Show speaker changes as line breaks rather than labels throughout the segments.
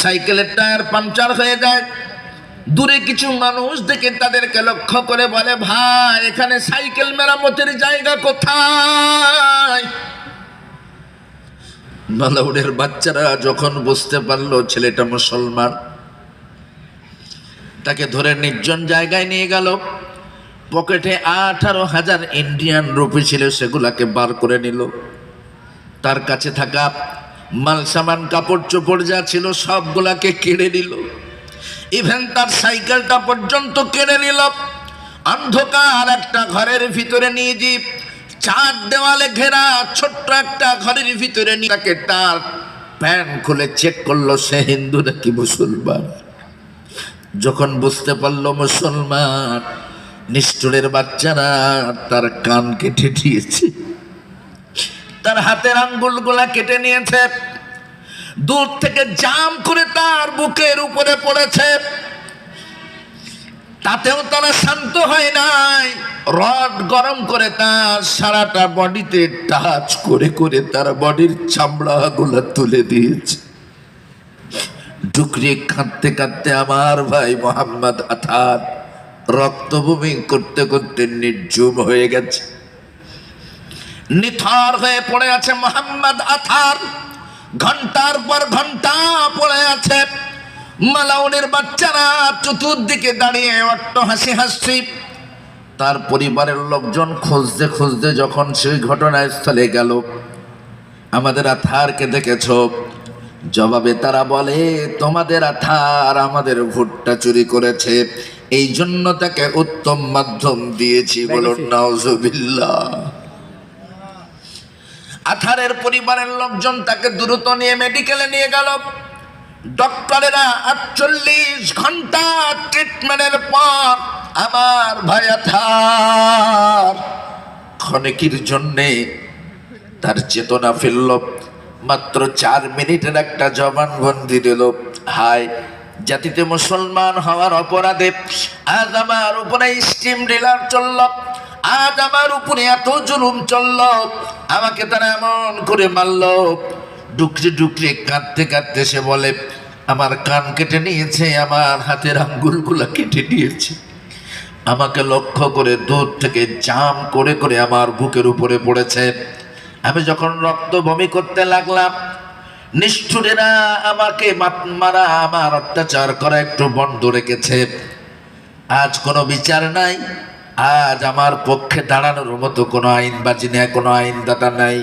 সাইকেলের tyre puncture হয়ে যায়। দূরে কিছু মানুষ দেখে তাদেরকে লক্ষ্য করে বলে, ভাই এখানে সাইকেল মেরামতের জায়গা কোথায়? মালাউডের বাচ্চারা যখন বুঝতে পারলো ছেলেটা মুসলমান, তাকে ধরে নির্জন জায়গায় নিয়ে গেল। পকেটে 18,000 ইন্ডিয়ান রুপি ছিল, সেগুলাকে বার করে নিল। তার কাছে থাকা মাল সামান কাপড় চোপড় যা ছিল সবগুলাকে কেড়ে নিল। ইভেন তার সাইকেলটা পর্যন্ত কেড়ে নিল। অন্ধকার একটা ঘরের ভিতরে নিয়ে যে 4 দেওয়ালে ঘেরা ছোট্ট একটা ঘরের ভিতরে নিয়ে তাকে তার প্যান্ট খুলে চেক করলো সে হিন্দু নাকি মুসলমান। যখন বুঝতে পারলো মুসলমান, নিষ্ঠুরের বাচ্চারা তার কান কেটে দিয়েছে, তার হাতের আঙ্গুলগুলা কেটে নিয়েছে, দূর থেকে জাম করে তার বুকের উপরে পড়েছে। তাতেও তারা শান্ত হয় নাই, রড গরম করে তার সারাটা বডিতে টাচ করে করে তার বডির চামড়াগুলা তুলে দিয়েছে। ডুকরে কাঁদতে কাঁদতে আমার ভাই মোহাম্মদ আথার রক্তভূমি করতে করতে নির্জুম হয়ে গেছে। নিথর হয়ে পড়ে আছে মোহাম্মদ আথার, ঘন্টার পর ঘন্টা পড়ে আছে। মালাউনের বাচ্চারা চতুর্দিকে দাঁড়িয়ে অট্ট হাসি হাসছি। তার পরিবারের লোকজন খুঁজতে খুঁজতে যখন সেই ঘটনাস্থলে গেল, আমাদের আথারকে দেখেছ? জবাবে তারা বলে, তোমাদের আথার আমাদের ভুট্টা চুরি করেছে, এই জন্য তাকে উত্তম মাধ্যম দিয়েছি। বলুন নাউজুবিল্লাহ। আথারের পরিবারের লোকজন তাকে দ্রুত নিয়ে মেডিকেলে নিয়ে গেল। ডক্টরেরা 48 ঘন্টা ট্রিটমেন্টের পর আমার ভাই আথার ক্ষণিকের জন্যে তার চেতনা ফিরল। মাত্র 4 মিনিটের একটা জবানবন্দি দিল। হায় জাতিতে মুসলমান হওয়ার অপরাধে আজ আমার উপরে স্টিম ডিলার চলল, আজ আমার উপরে এত জুলুম চলল, আমাকে তারা এমন করে মারল। ডুকরে ডুকরে কাঁদতে কাঁদতে সে বলে, আমার কান কেটে নিয়েছে, আমার হাতের আঙ্গুলগুলা কেটে নিয়েছে, আমাকে লক্ষ্য করে দূর থেকে জাম করে করে আমার বুকের উপরে পড়েছে। আমি যখন রক্ত বমি করতে লাগলাম, নিষ্ঠুরেরা আমাকে মারা, আমার অত্যাচার করা একটু বন্ধ রেখেছে। আজ কোনো বিচার নাই, আজ আমার পক্ষে দাঁড়ানোর মতো কোনো আইনবাজি নেই, কোনো আইনদাতা নাই।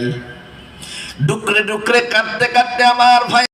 ডুকরে ডুকরে কাঁদতে কাঁদতে আমার ভাই